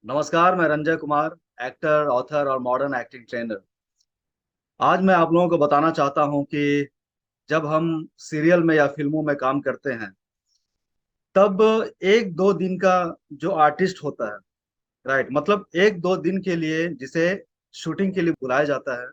नमस्कार, मैं Ranjay Kumar, actor, author और मॉडर्न एक्टिंग ट्रेनर। आज मैं आप लोगों को बताना चाहता हूं कि जब हम सीरियल में या फिल्मों में काम करते हैं, तब एक दो दिन का जो आर्टिस्ट होता है, राइट, मतलब एक दो दिन के लिए जिसे शूटिंग के लिए बुलाया जाता है,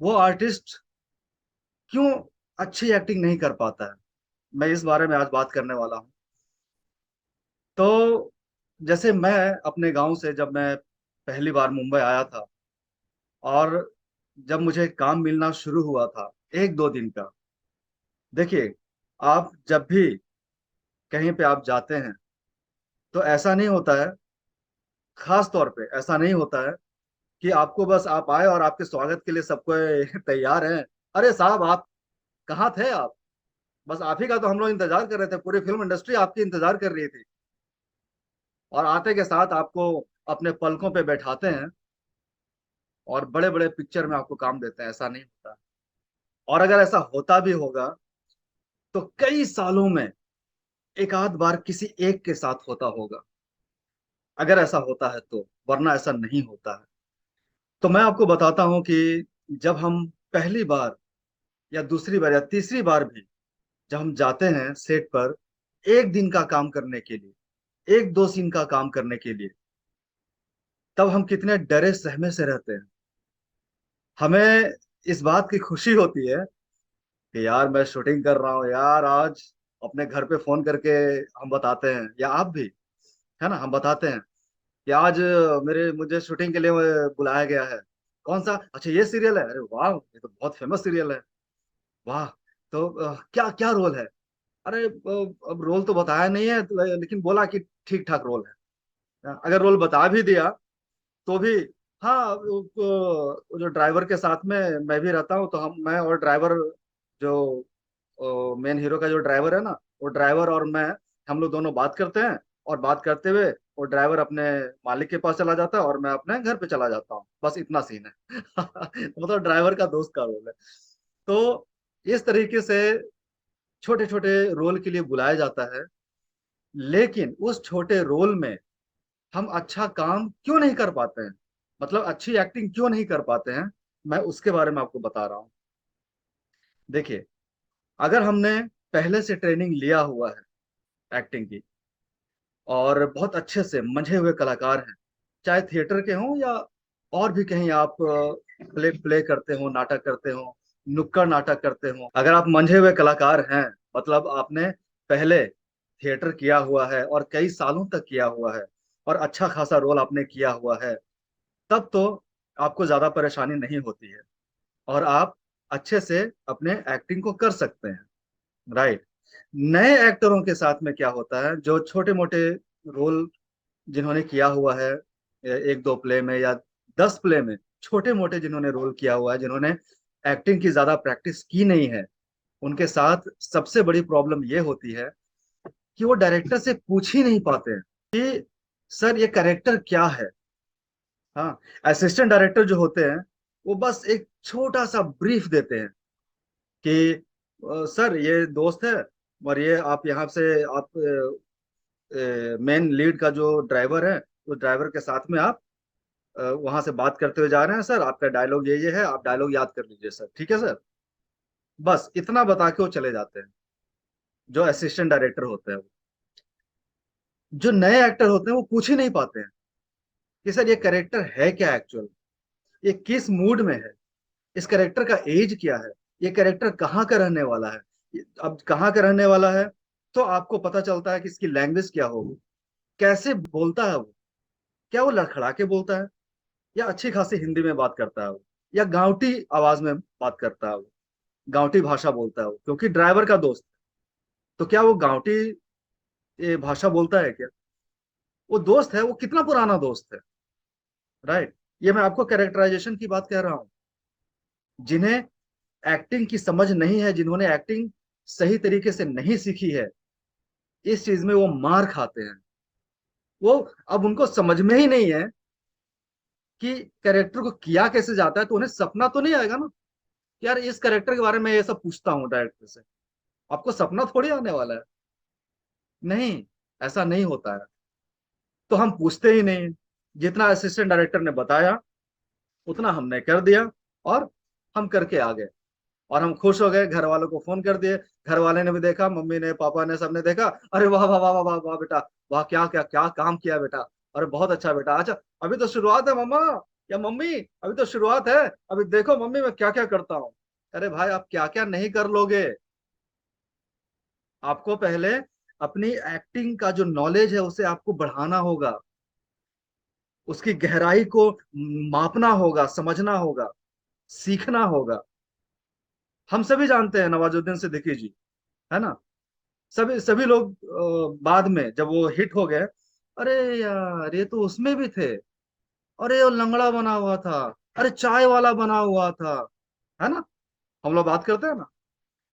वो आर्टिस्ट क्यों अच्छी एक्टिंग नहीं कर पाता है। मैं इस बारे में आज बात करने वाला हूं। तो जैसे मैं अपने गांव से जब मैं पहली बार मुंबई आया था, और जब मुझे काम मिलना शुरू हुआ था एक दो दिन का, देखिए, आप जब भी कहीं पे आप जाते हैं तो ऐसा नहीं होता है, खास तौर पे ऐसा नहीं होता है कि आपको बस आप आए और आपके स्वागत के लिए सबको तैयार हैं। अरे साहब, आप कहाँ थे आप? बस आप ही का तो हम लोग इंतजार कर रहे थे, पूरी फिल्म इंडस्ट्री आपकी इंतजार कर रही थी। और आते के साथ आपको अपने पलकों पे बैठाते हैं और बड़े बड़े पिक्चर में आपको काम देते हैं। ऐसा नहीं होता। और अगर ऐसा होता भी होगा तो कई सालों में एक आध बार किसी एक के साथ होता होगा, अगर ऐसा होता है तो, वरना ऐसा नहीं होता है। तो मैं आपको बताता हूं कि जब हम पहली बार या दूसरी बार या तीसरी बार भी जब हम जाते हैं सेट पर एक दिन का काम करने के लिए, एक दो सीन का काम करने के लिए, तब हम कितने डरे सहमे से रहते हैं। हमें इस बात की खुशी होती है कि यार मैं शूटिंग कर रहा हूँ यार आज। अपने घर पे फोन करके हम बताते हैं, या आप भी, है ना, हम बताते हैं कि आज मेरे मुझे शूटिंग के लिए बुलाया गया है। कौन सा? अच्छा, ये सीरियल है। अरे वाह, ये तो बहुत फेमस सीरियल है। वाह। तो क्या क्या रोल है? अरे अब रोल तो बताया नहीं है, लेकिन बोला कि ठीक ठाक रोल है। अगर रोल बता भी दिया तो भी, हाँ, वो जो ड्राइवर के साथ में मैं भी रहता हूँ, तो मैं और ड्राइवर, जो मेन हीरो का जो ड्राइवर है ना, वो ड्राइवर और मैं, हम लोग दोनों बात करते हैं। और बात करते हुए वो ड्राइवर अपने मालिक के पास चला जाता है और मैं अपने घर पे चला जाता हूँ। बस इतना सीन है। मतलब ड्राइवर का दोस्त का रोल है। तो इस तरीके से छोटे छोटे रोल के लिए बुलाया जाता है। लेकिन उस छोटे रोल में हम अच्छा काम क्यों नहीं कर पाते हैं, मतलब अच्छी एक्टिंग क्यों नहीं कर पाते हैं, मैं उसके बारे में आपको बता रहा हूँ। देखिए, अगर हमने पहले से ट्रेनिंग लिया हुआ है एक्टिंग की, और बहुत अच्छे से मंझे हुए कलाकार हैं, चाहे थिएटर के हों या और भी कहीं आप प्ले प्ले करते हो, नाटक करते हो, नुक्कड़ नाटक करते हो, अगर आप मंझे हुए कलाकार हैं, मतलब आपने पहले थिएटर किया हुआ है और कई सालों तक किया हुआ है, और अच्छा खासा रोल आपने किया हुआ है, तब तो आपको ज्यादा परेशानी नहीं होती है और आप अच्छे से अपने एक्टिंग को कर सकते हैं, राइट। नए एक्टरों के साथ में क्या होता है, जो छोटे मोटे रोल जिन्होंने किया हुआ है, एक दो प्ले में या 10 प्ले में, छोटे मोटे जिन्होंने रोल किया हुआ है, जिन्होंने एक्टिंग की ज्यादा प्रैक्टिस की नहीं है, उनके साथ सबसे बड़ी प्रॉब्लम ये होती है कि वो डायरेक्टर से पूछ ही नहीं पाते हैं कि सर ये कैरेक्टर क्या है। हाँ, असिस्टेंट डायरेक्टर जो होते हैं, वो बस एक छोटा सा ब्रीफ देते हैं कि सर ये दोस्त है, और ये आप यहाँ से आप मेन लीड का जो ड्राइवर है, उस ड्राइवर के साथ में आप वहां से बात करते हुए जा रहे हैं। सर आपका डायलॉग ये है, आप डायलॉग याद कर लीजिए सर, ठीक है सर। बस इतना बता के वो चले जाते हैं, जो असिस्टेंट डायरेक्टर होते हैं। जो नए एक्टर होते हैं वो पूछ ही नहीं पाते हैं कि सर ये कैरेक्टर है क्या एक्चुअल, ये किस मूड में है, इस कैरेक्टर का एज क्या है, ये कैरेक्टर कहाँ का रहने वाला है। अब कहाँ का रहने वाला है तो आपको पता चलता है कि इसकी लैंग्वेज क्या होगी, कैसे बोलता है वो, क्या वो लड़खड़ा के बोलता है, या अच्छी खासी हिंदी में बात करता है वो, या गांवटी आवाज में बात करता है वो, गांवटी भाषा बोलता है वो, क्योंकि ड्राइवर का दोस्त है। तो क्या वो गांवटी भाषा बोलता है क्या? वो दोस्त है, वो कितना पुराना दोस्त है, राइट। ये मैं आपको कैरेक्टराइजेशन की बात कह रहा हूँ। जिन्हें एक्टिंग की समझ नहीं है, जिन्होंने एक्टिंग सही तरीके से नहीं सीखी है, इस चीज में वो मार खाते हैं। वो अब उनको समझ में ही नहीं है कि कैरेक्टर को किया कैसे जाता है, तो उन्हें सपना तो नहीं आएगा ना कि यार इस कैरेक्टर के बारे में ये सब पूछता हूँ डायरेक्टर से। आपको सपना थोड़ी आने वाला है। नहीं, ऐसा नहीं होता है। तो हम पूछते ही नहीं। जितना असिस्टेंट डायरेक्टर ने बताया उतना हमने कर दिया, और हम करके आ गए। और हम खुश हो गए, घर वालों को फोन कर दिए, घर वाले ने भी देखा, मम्मी ने, पापा ने, सबने देखा। अरे वाह वाह वाह वाह वाह वाह बेटा, वाह क्या क्या क्या काम किया बेटा, अरे बहुत अच्छा बेटा। अच्छा, अभी तो शुरुआत है मम्मा या मम्मी, अभी तो शुरुआत है, अभी देखो मम्मी मैं क्या क्या करता हूँ। अरे भाई, आप क्या क्या नहीं कर लोगे। आपको पहले अपनी एक्टिंग का जो नॉलेज है उसे आपको बढ़ाना होगा, उसकी गहराई को मापना होगा, समझना होगा, सीखना होगा। हम सभी जानते हैं नवाजुद्दीन सिद्दीकी जी, है ना। सभी सभी लोग बाद में जब वो हिट हो गए, अरे यार ये तो उसमें भी थे, अरे वो लंगड़ा बना हुआ था, अरे चाय वाला बना हुआ था, है ना। हम लोग बात करते हैं ना,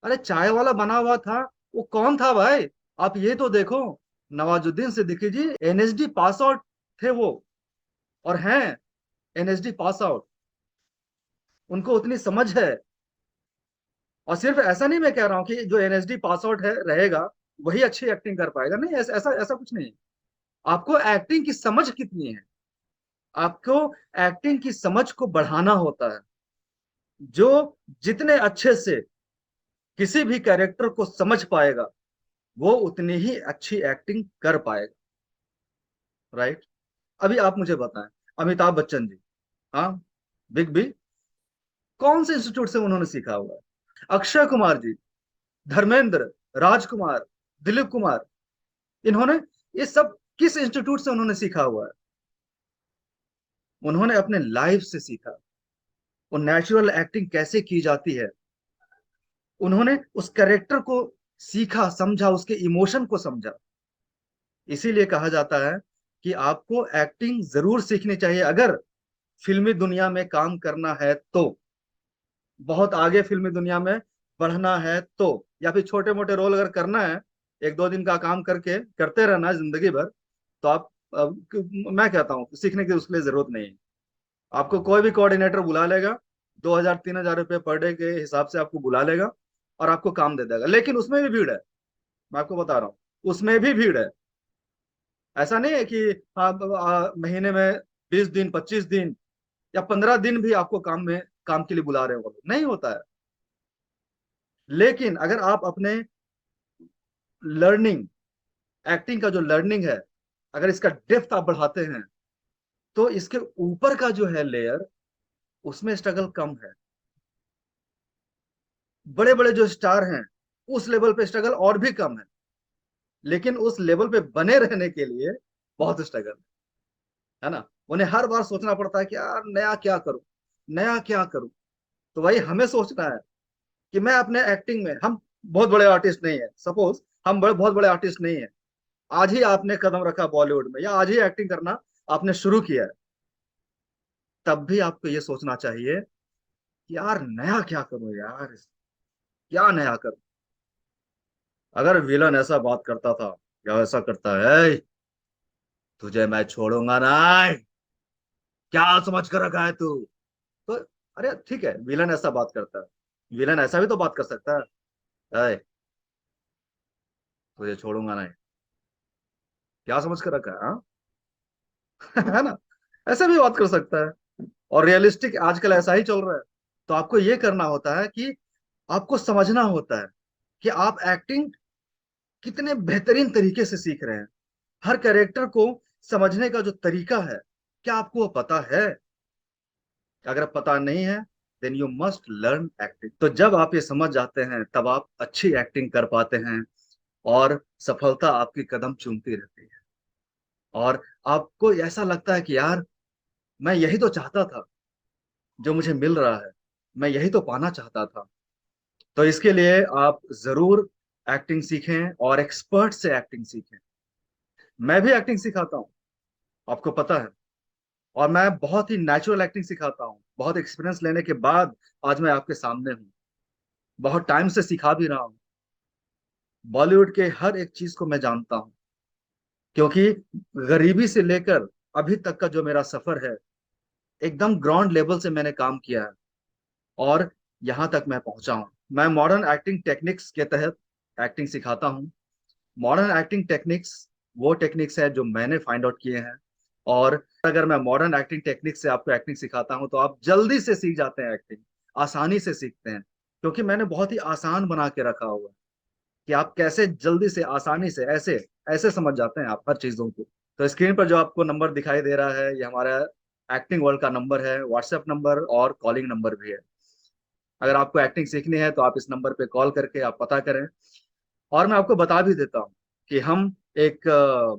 अरे चाय वाला बना हुआ था, वो कौन था भाई। आप ये तो देखो, नवाजुद्दीन सिद्दीकी जी एनएसडी पास आउट थे वो, और हैं एनएसडी पास आउट, उनको उतनी समझ है। और सिर्फ ऐसा नहीं मैं कह रहा हूँ कि जो एनएसडी पास आउट है रहेगा वही अच्छी एक्टिंग कर पाएगा, नहीं, ऐसा ऐसा ऐसा कुछ नहीं। आपको एक्टिंग की समझ कितनी है, आपको एक्टिंग की समझ को बढ़ाना होता है। जो जितने अच्छे से किसी भी कैरेक्टर को समझ पाएगा वो उतनी ही अच्छी एक्टिंग कर पाएगा, राइट। अभी आप मुझे बताएं, अमिताभ बच्चन जी, हाँ, बिग बी, कौन से इंस्टीट्यूट से उन्होंने सीखा हुआ है। अक्षय कुमार जी, धर्मेंद्र, राजकुमार, दिलीप कुमार, इन्होंने ये सब किस इंस्टीट्यूट से उन्होंने सीखा हुआ है। उन्होंने अपने लाइफ से सीखा, वो नेचुरल एक्टिंग कैसे की जाती है। उन्होंने उस कैरेक्टर को सीखा, समझा, उसके इमोशन को समझा। इसीलिए कहा जाता है कि आपको एक्टिंग जरूर सीखनी चाहिए अगर फिल्मी दुनिया में काम करना है तो, बहुत आगे फिल्मी दुनिया में बढ़ना है तो, या फिर छोटे मोटे रोल अगर करना है, एक दो दिन का काम करके करते रहना है जिंदगी भर, तो आप मैं कहता हूँ सीखने की उसके लिए जरूरत नहीं है। आपको कोई भी कोऑर्डिनेटर बुला लेगा, 2,000 3,000 रुपये पर डे के हिसाब से आपको बुला लेगा और आपको काम दे देगा, लेकिन उसमें भी भीड़ है। मैं आपको बता रहा हूँ, उसमें भी भीड़ है। ऐसा नहीं है कि हाँ महीने में 20 दिन, 25 दिन या 15 दिन भी आपको काम के लिए बुला रहे हो, नहीं होता है। लेकिन अगर आप अपने लर्निंग, एक्टिंग का जो लर्निंग है, अगर इसका डेप्थ आप बढ़ाते हैं, तो इसके ऊपर का जो है लेयर, उसमें स्ट्रगल कम है। बड़े बड़े जो स्टार हैं उस लेवल पे स्ट्रगल और भी कम है, लेकिन उस लेवल पे बने रहने के लिए बहुत स्ट्रगल है ना। उन्हें हर बार सोचना पड़ता है कि यार नया क्या करूं, नया क्या करूं। तो वही हमें सोचना है कि मैं अपने एक्टिंग में, हम बहुत बड़े आर्टिस्ट नहीं है, सपोज हम बहुत बड़े आर्टिस्ट नहीं है, आज ही आपने कदम रखा बॉलीवुड में या आज ही एक्टिंग करना आपने शुरू किया है, तब भी आपको ये सोचना चाहिए कि यार नया क्या करूं, यार क्या नया करूं। अगर विलन ऐसा बात करता था या ऐसा करता है, तुझे मैं छोड़ूंगा ना, क्या समझ कर रखा है तू, तो अरे ठीक है, विलन ऐसा बात करता है, विलन ऐसा भी तो बात कर सकता है, "ऐ, तुझे छोड़ूंगा नहीं, क्या समझ कर रखा है, हाँ?" है ना, ऐसे भी बात कर सकता है। और रियलिस्टिक आजकल ऐसा ही चल रहा है। तो आपको ये करना होता है कि आपको समझना होता है कि आप एक्टिंग कितने बेहतरीन तरीके से सीख रहे हैं। हर कैरेक्टर को समझने का जो तरीका है, क्या आपको वो पता है। अगर पता नहीं है, then you must learn acting. तो जब आप ये समझ जाते हैं तब आप अच्छी एक्टिंग कर पाते हैं, और सफलता आपकी कदम चूमती रहती है। और आपको ऐसा लगता है कि यार मैं यही तो चाहता था, जो मुझे मिल रहा है, मैं यही तो पाना चाहता था। तो इसके लिए आप जरूर एक्टिंग सीखें और एक्सपर्ट से एक्टिंग सीखें। मैं भी एक्टिंग सिखाता हूँ, आपको पता है। और मैं बहुत ही नेचुरल एक्टिंग सिखाता हूँ, बहुत एक्सपीरियंस लेने के बाद आज मैं आपके सामने हूँ। बहुत टाइम से सिखा भी रहा हूँ, बॉलीवुड के हर एक चीज को मैं जानता हूँ, क्योंकि गरीबी से लेकर अभी तक का जो मेरा सफर है, एकदम ग्राउंड लेवल से मैंने काम किया है, और यहाँ तक मैं पहुंचा हूँ। मैं मॉडर्न एक्टिंग टेक्निक्स के तहत एक्टिंग सिखाता हूँ। मॉडर्न एक्टिंग टेक्निक्स वो टेक्निक्स है जो मैंने फाइंड आउट किए हैं, और अगर मैं मॉडर्न एक्टिंग टेक्निक से आपको एक्टिंग सिखाता हूं तो आप जल्दी से सीख जाते हैं एक्टिंग, आसानी से सीखते हैं, क्योंकि मैंने बहुत ही आसान बना के रखा हुआ है कि आप कैसे जल्दी से आसानी से ऐसे ऐसे समझ जाते हैं आप हर चीजों को। तो स्क्रीन पर जो आपको नंबर दिखाई दे रहा है, ये हमारा एक्टिंग वर्ल्ड का नंबर है, व्हाट्सएप नंबर और कॉलिंग नंबर भी है। अगर आपको एक्टिंग सीखनी है तो आप इस नंबर पे कॉल करके आप पता करें। और मैं आपको बता भी देता हूँ कि हम एक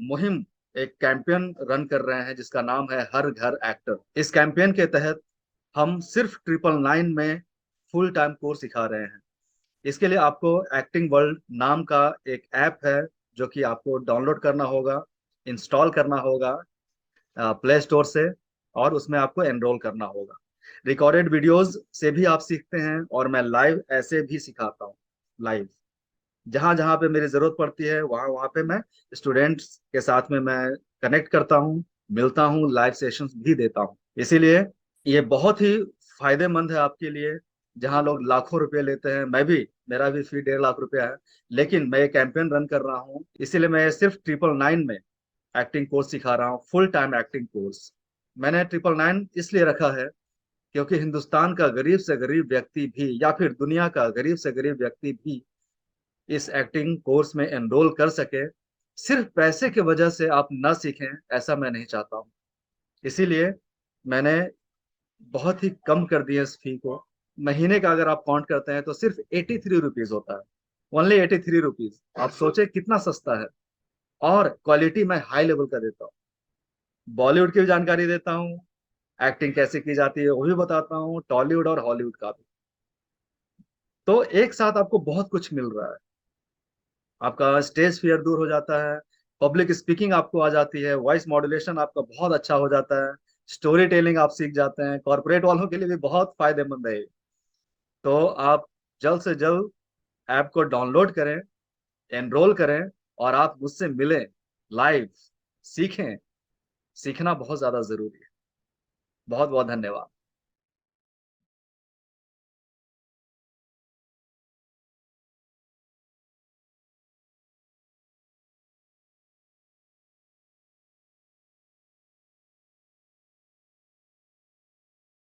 मुहिम, एक कैंपेन रन कर रहे हैं जिसका नाम है हर घर एक्टर। इस कैंपेन के तहत हम सिर्फ 999 में फुल टाइम कोर्स सिखा रहे हैं। इसके लिए आपको एक्टिंग वर्ल्ड नाम का एक ऐप है जो कि आपको डाउनलोड करना होगा, इंस्टॉल करना होगा प्ले स्टोर से, और उसमें आपको एनरोल करना होगा। रिकॉर्डेड वीडियोस से भी आप सीखते हैं और मैं लाइव ऐसे भी सिखाता हूँ। लाइव जहां जहां पे मेरी जरूरत पड़ती है वहां वहां पे मैं स्टूडेंट्स के साथ में मैं कनेक्ट करता हूँ, मिलता हूँ, लाइव सेशंस भी देता हूँ। इसीलिए ये बहुत ही फायदेमंद है आपके लिए। जहां लोग लाखों रुपए लेते हैं, मैं भी, मेरा भी फी 1.5 लाख रुपया है, लेकिन मैं ये कैंपेन रन कर रहा हूँ, इसीलिए मैं सिर्फ 999 में एक्टिंग कोर्स सिखा रहा हूँ, फुल टाइम एक्टिंग कोर्स। मैंने 999 इसलिए रखा है क्योंकि हिंदुस्तान का गरीब से गरीब व्यक्ति भी या फिर दुनिया का गरीब से गरीब व्यक्ति भी इस एक्टिंग कोर्स में एनरोल कर सके। सिर्फ पैसे की वजह से आप न सीखें, ऐसा मैं नहीं चाहता हूँ। इसीलिए मैंने बहुत ही कम कर दिया इस फी को। महीने का अगर आप काउंट करते हैं तो सिर्फ 83 रुपीज होता है। Only 83 rupees. आप सोचे कितना सस्ता है। और क्वालिटी मैं हाई लेवल का देता हूँ। बॉलीवुड की भी जानकारी देता हूँ, एक्टिंग कैसे की जाती है वो भी बताता हूँ, टॉलीवुड और हॉलीवुड का भी। तो एक साथ आपको बहुत कुछ मिल रहा है। आपका स्टेज फियर दूर हो जाता है, पब्लिक स्पीकिंग आपको आ जाती है, वॉइस मॉड्यूलेशन आपका बहुत अच्छा हो जाता है, स्टोरी टेलिंग आप सीख जाते हैं। कॉर्पोरेट वालों के लिए भी बहुत फायदेमंद है ये। तो आप जल्द से जल्द ऐप को डाउनलोड करें, एनरोल करें, और आप मुझसे मिलें, लाइव सीखें। सीखना बहुत ज्यादा जरूरी है। बहुत बहुत धन्यवाद।